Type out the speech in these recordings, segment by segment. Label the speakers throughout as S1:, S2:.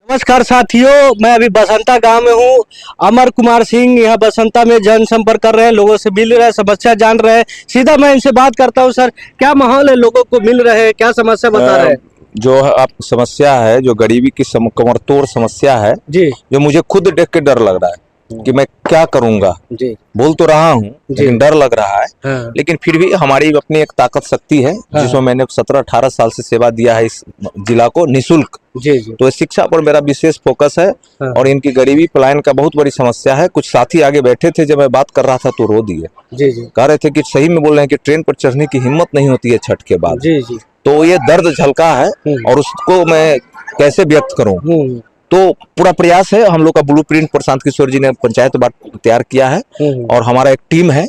S1: नमस्कार साथियों, मैं अभी बसंता गांव में हूँ। अमर कुमार सिंह यहाँ बसंता में जनसंपर्क कर रहे हैं, लोगों से मिल रहे हैं, समस्या जान रहे हैं। सीधा मैं इनसे बात करता हूँ। सर, क्या माहौल है, लोगों को मिल रहे हैं, क्या समस्या बता रहे हैं?
S2: जो आप समस्या है, जो गरीबी की कमरतोड़ समस्या है
S1: जी,
S2: जो मुझे खुद देख के डर लग रहा है कि मैं क्या करूंगा।
S1: जी,
S2: बोल तो रहा हूँ लेकिन डर लग रहा है।
S1: हाँ,
S2: लेकिन फिर भी हमारी अपनी एक ताकत शक्ति है जिसमें मैंने 17-18 साल से सेवा दिया है इस जिला को निःशुल्क।
S1: जी, जी,
S2: तो शिक्षा पर मेरा विशेष फोकस है।
S1: हाँ,
S2: और इनकी गरीबी पलायन का बहुत बड़ी समस्या है। कुछ साथी आगे बैठे थे, जब मैं बात कर रहा था तो रो दिए।
S1: जी, जी,
S2: कह रहे थे कि सही में बोल रहे हैं कि ट्रेन पर चढ़ने की हिम्मत नहीं होती है छठ के बाद।
S1: जी, जी,
S2: तो ये दर्द झलका है और उसको मैं कैसे व्यक्त करूं। तो पूरा प्रयास है। हम लोग का ब्लूप्रिंट प्रशांत किशोर जी ने पंचायत बार तैयार किया है और हमारा एक टीम है।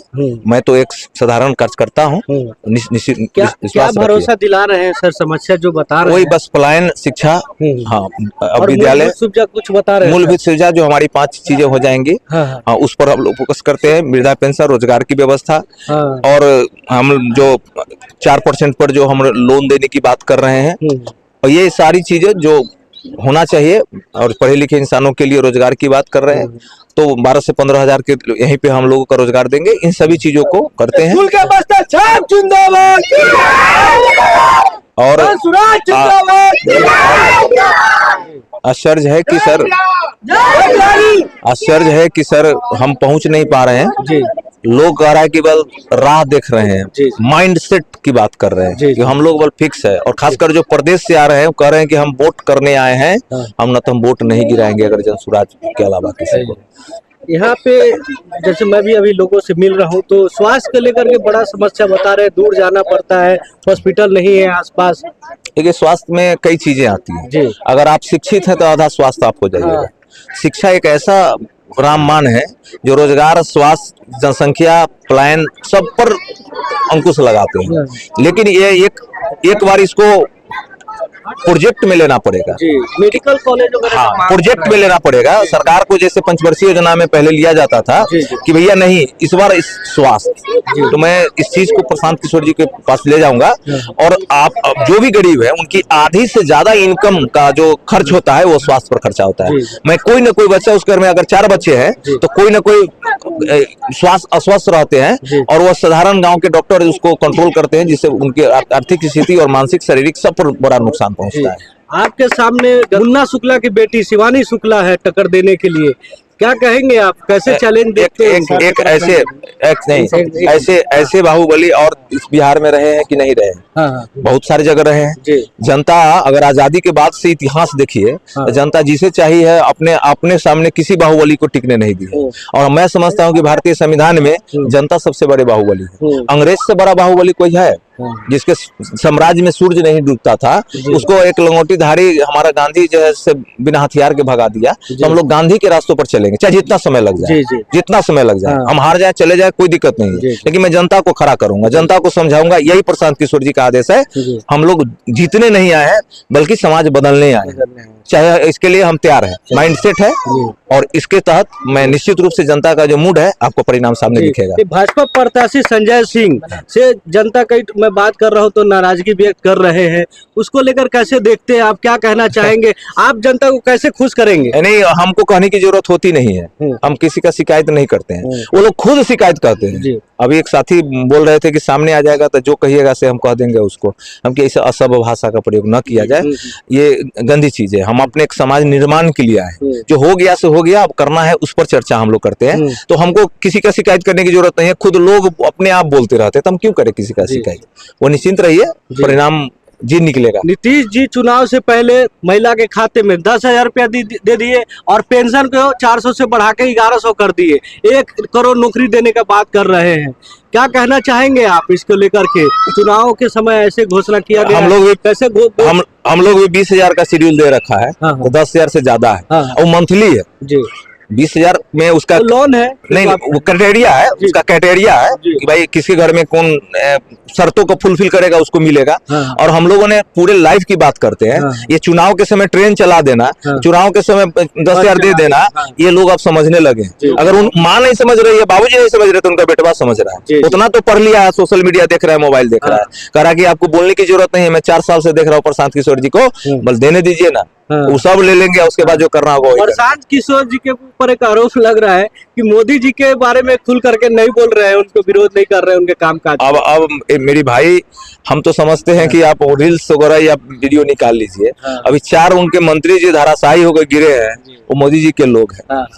S2: मैं तो एक साधारण कार्यकर्ता हूँ।
S1: क्या भरोसा दिला रहे हैं सर? समस्या जो बता रहे
S2: वही
S1: हैं,
S2: बस पलायन, शिक्षा, हाँ,
S1: और
S2: विद्यालय,
S1: मूलभूत सुविधा कुछ बता रहे हैं?
S2: मूलभूत सुविधा जो हमारी 5 चीजें हो जाएंगी,
S1: हाँ, हाँ,
S2: हाँ, उस पर हम लोग फोकस करते हैं। वृद्धा पेंशन, रोजगार की व्यवस्था,
S1: हाँ,
S2: और हम जो 4% पर जो हम लोन देने की बात कर रहे हैं, और ये सारी चीजें जो होना चाहिए। और पढ़े लिखे इंसानों के लिए रोजगार की बात कर रहे हैं, तो 12 से 15 हजार के यहीं पे हम लोगों का रोजगार देंगे। इन सभी चीजों को करते हैं। और आश्चर्य है कि सर, आश्चर्य है कि सर हम पहुंच नहीं पा रहे हैं।
S1: जी,
S2: लोग कह रहा है कि बल राह देख रहे हैं, माइंड सेट की बात कर रहे हैं कि हम लोग बल फिक्स है। और खासकर जो प्रदेश से आ रहे हैं वो कह रहे हैं कि हम वोट करने आए हैं, हम न तो हम वोट नहीं गिराएंगे अगर जनसुराज के अलावा किसी को।
S1: यहाँ पे जैसे मैं भी अभी लोगों से मिल रहा हूँ तो स्वास्थ्य को लेकर के बड़ा समस्या बता रहे हैं। दूर जाना पड़ता है, हॉस्पिटल नहीं है आसपास।
S2: देखिए, स्वास्थ्य में कई चीजें आती हैं।
S1: जी,
S2: अगर आप शिक्षित हैं तो आधा स्वास्थ्य आप हो जाइएगा। शिक्षा एक ऐसा रामबाण है जो रोजगार, स्वास्थ्य, जनसंख्या, पलायन सब पर अंकुश लगाते हैं। लेकिन ये एक बार इसको प्रोजेक्ट में लेना पड़ेगा।
S1: जी, मेडिकल कॉलेज वगैरह का
S2: हाँ,
S1: मांग
S2: प्रोजेक्ट में लेना पड़ेगा। सरकार को जैसे पंचवर्षीय योजना में पहले लिया जाता था कि भैया नहीं, इस बार इस स्वास्थ्य, तो मैं इस चीज को प्रशांत किशोर जी के पास ले जाऊंगा। और आप जो भी गरीब है उनकी आधी से ज्यादा इनकम का जो खर्च होता है वो स्वास्थ्य पर खर्चा होता है। मैं कोई ना कोई बच्चा, उस घर में अगर 4 बच्चे हैं तो कोई ना कोई स्वास्थ्य अस्वस्थ रहते हैं, और वो साधारण गांव के डॉक्टर उसको कंट्रोल करते हैं, जिससे उनकी आर्थिक स्थिति और मानसिक, शारीरिक सब पर बड़ा नुकसान पहुंचता है।
S1: आपके सामने मुन्ना शुक्ला की बेटी शिवानी शुक्ला है टक्कर देने के लिए। क्या कहेंगे आप, कैसे चैलेंज देखते हैं?
S2: ऐसे बाहुबली और इस बिहार में रहे हैं कि नहीं रहे हैं?
S1: हाँ,
S2: बहुत सारी जगह रहे हैं। जनता अगर आजादी के बाद से इतिहास देखिए तो जनता जिसे चाहिए है अपने सामने किसी बाहुबली को टिकने नहीं दी है। और मैं समझता हूं कि भारतीय संविधान में जनता सबसे बड़े बाहुबली है। अंग्रेज से बड़ा बाहुबली कोई है? जिसके साम्राज्य में सूर्य नहीं डूबता था, उसको एक लंगोटीधारी हमारा गांधी जो है से बिना हथियार के भगा दिया। तो हम लोग गांधी के रास्तों पर चलेंगे, चाहे जितना समय लग जाए, जितना समय लग जाए। हम हार जाए, चले जाए, कोई दिक्कत नहीं है। लेकिन मैं जनता को खड़ा करूंगा, जनता को समझाऊंगा। यही प्रशांत किशोर जी का आदेश है। हम लोग जीतने नहीं आए हैं बल्कि समाज बदलने आए हैं। चाहे इसके लिए हम तैयार हैं, माइंडसेट है। और इसके तहत मैं निश्चित रूप से जनता का जो मूड है आपको परिणाम सामने दिखेगा।
S1: भाजपा प्रत्याशी संजय सिंह से जनता कई मैं बात कर रहा हूं तो नाराजगी व्यक्त कर रहे हैं, उसको लेकर कैसे देखते हैं आप? क्या कहना चाहेंगे? आप जनता को कैसे खुश करेंगे?
S2: नहीं, हमको कहने की जरूरत होती नहीं है। हम किसी का शिकायत नहीं करते हैं, वो लोग खुद शिकायत करते हैं। अभी एक साथी बोल रहे थे कि सामने आ जाएगा तो जो कहिएगा से हम कह देंगे उसको। हम कि ऐसा असभ्य भाषा का प्रयोग न किया जाए, ये गंदी चीज है। हम अपने एक समाज निर्माण के लिए आए, जो हो गया सो हो गया, अब करना है उस पर चर्चा हम लोग करते हैं। तो हमको किसी का शिकायत करने की जरूरत नहीं है। खुद लोग अपने आप बोलते रहते हैं तो हम क्यों करें किसी का शिकायत? वो निश्चिंत रहिए, परिणाम जी निकलेगा।
S1: नीतीश जी चुनाव से पहले महिला के खाते में 10,000 रुपया दे दिए और पेंशन को 400 से बढ़ा के 1100 कर दिए। 1 करोड़ नौकरी देने का बात कर रहे हैं। क्या कहना चाहेंगे आप इसको लेकर के? चुनाव के समय ऐसे घोषणा किया गया,
S2: हम लोग भी
S1: कैसे
S2: हम लोग भी 20,000 का शेड्यूल दे रखा है। तो 10,000 से ज्यादा है और मंथली है जी। 20,000 में उसका
S1: लोन है,
S2: नहीं, वो क्राइटेरिया है, उसका क्राइटेरिया है कि भाई किसी घर में कौन शर्तों को फुलफिल करेगा उसको मिलेगा। और हम लोगों ने पूरे लाइफ की बात करते हैं। ये चुनाव के समय ट्रेन चला देना, चुनाव के समय 10,000 दे देना, ये लोग अब समझने लगे। अगर उन माँ नहीं समझ रही है, बाबूजी नहीं समझ रहे तो उनका बेटवा समझ रहा है। उतना तो पढ़ लिया है, सोशल मीडिया देख रहा है, मोबाइल देख रहा है। कह रहा कि आपको बोलने की जरूरत नहीं है, मैं 4 साल से देख रहा हूँ प्रशांत किशोर जी को, बस देने दीजिए ना।
S1: हाँ।
S2: वो सब ले लेंगे, उसके बाद जो करना होगा वही करेंगे।
S1: प्रशांत किशोर जी के ऊपर एक आरोप लग रहा है कि मोदी जी के बारे में खुल करके नहीं बोल रहे हैं, उनको विरोध नहीं कर रहे हैं उनके कामकाज।
S2: अब मेरी भाई, हम तो समझते हैं कि आप रील्स वगैरह या वीडियो निकाल लीजिए।
S1: हाँ।
S2: अभी 4 उनके मंत्री जी धराशायी होकर गिरे हैं, वो मोदी जी के लोग हैं।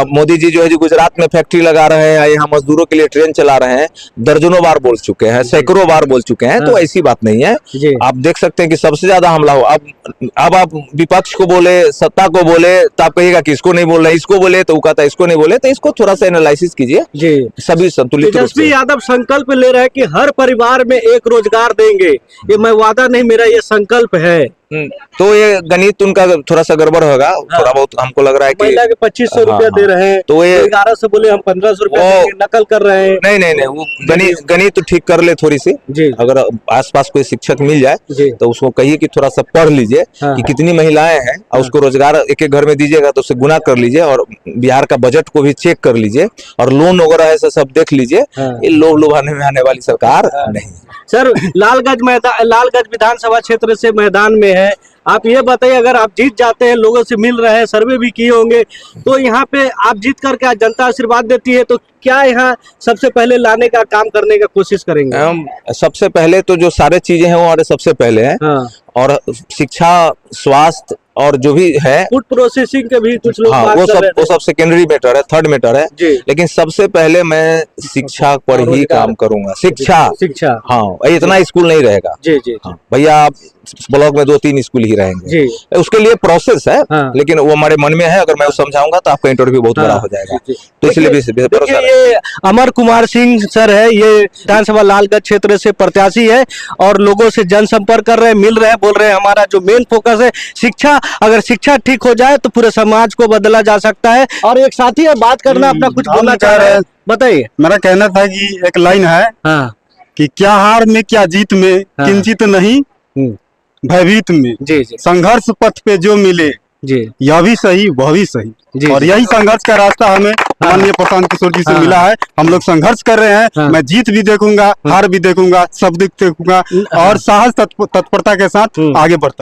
S2: मोदी जी जो है, जो गुजरात में फैक्ट्री लगा रहे हैं, यहाँ मजदूरों के लिए ट्रेन चला रहे हैं, दर्जनों बार बोल चुके हैं, सैकड़ों बार बोल चुके हैं। तो ऐसी बात नहीं है। आप देख सकते हैं कि सबसे ज्यादा हमला हो। अब आप विपक्ष को बोले, सत्ता को बोले, तो आप कहिएगा कि इसको नहीं बोल रहे, इसको बोले तो वो कहता है इसको नहीं बोले। तो इसको थोड़ा सा एनालिसिस कीजिए, सभी संतुलित रूप से।
S1: तेजस्वी यादव संकल्प ले रहे हैं कि हर परिवार में एक रोजगार देंगे, ये मैं वादा नहीं, मेरा ये संकल्प है।
S2: तो ये गणित उनका थोड़ा सा गड़बड़ होगा। थोड़ा बहुत हमको लग रहा है कि
S1: महिला के 2500 रुपया दे रहे हैं,
S2: तो ये
S1: 1100 बोले हम 1500 रुपया देंगे, नकल कर रहे हैं।
S2: नहीं, वो गणित तो ठीक कर ले थोड़ी सी। अगर आसपास कोई शिक्षक मिल जाए तो उसको कहिए कि थोड़ा सा पढ़ लीजिए कि कितनी महिलाएं हैं, और उसको रोजगार एक एक घर में दीजिएगा तो उससे गुना कर लीजिए, और बिहार का बजट को भी चेक कर लीजिए, और लोन वगैरह ऐसा सब देख लीजिए। ये लोभ लुभाने में आने वाली सरकार नहीं।
S1: सर, लालगंज विधानसभा क्षेत्र से मैदान में है, आप ये बताइए, अगर आप जीत जाते हैं, लोगों से मिल रहे हैं, सर्वे भी किए होंगे, तो यहाँ पे आप जीत करके आज जनता आशीर्वाद देती है, तो क्या यहाँ सबसे पहले लाने का काम करने का कोशिश करेंगे?
S2: सबसे पहले तो जो सारे चीजें हैं वो हमारे सबसे पहले हैं। हाँ। और शिक्षा, स्वास्थ्य और जो भी है, फूड प्रोसेसिंग के भी कुछ लोग वो सब सेकेंडरी मैटर है, थर्ड मैटर है। लेकिन सबसे पहले मैं शिक्षा पर ही काम करूंगा। शिक्षा हाँ, इतना स्कूल नहीं रहेगा हाँ, भैया आप ब्लॉक में 2-3 स्कूल ही रहेंगे। उसके लिए प्रोसेस है। हाँ। लेकिन वो हमारे मन में है, अगर मैं समझाऊंगा तो आपका इंटरव्यू बहुत बड़ा हो जाएगा। तो इसलिए भी
S1: ये अमर कुमार सिंह सर है, ये विधानसभा लालगंज क्षेत्र से प्रत्याशी है, और लोगों से जनसंपर्क कर रहे हैं, मिल रहे हैं, बोल रहे हैं हमारा जो मेन फोकस है शिक्षा। अगर शिक्षा ठीक हो जाए तो पूरे समाज को बदला जा सकता है। और एक साथी है, बात करना, अपना कुछ बोलना चाह रहे हैं, बताइए।
S3: मेरा कहना था कि एक लाइन है कि क्या हार में क्या जीत में, किंचित नहीं भयभीत में, संघर्ष पथ पे जो मिले, यह भी सही वह भी सही। और यही संघर्ष का रास्ता हमें माननीय प्रशांत किशोर जी से मिला है। हम लोग संघर्ष कर रहे हैं। मैं जीत भी देखूंगा, हार भी देखूंगा, सब देखूंगा, और साहस तत्परता के साथ आगे बढ़ता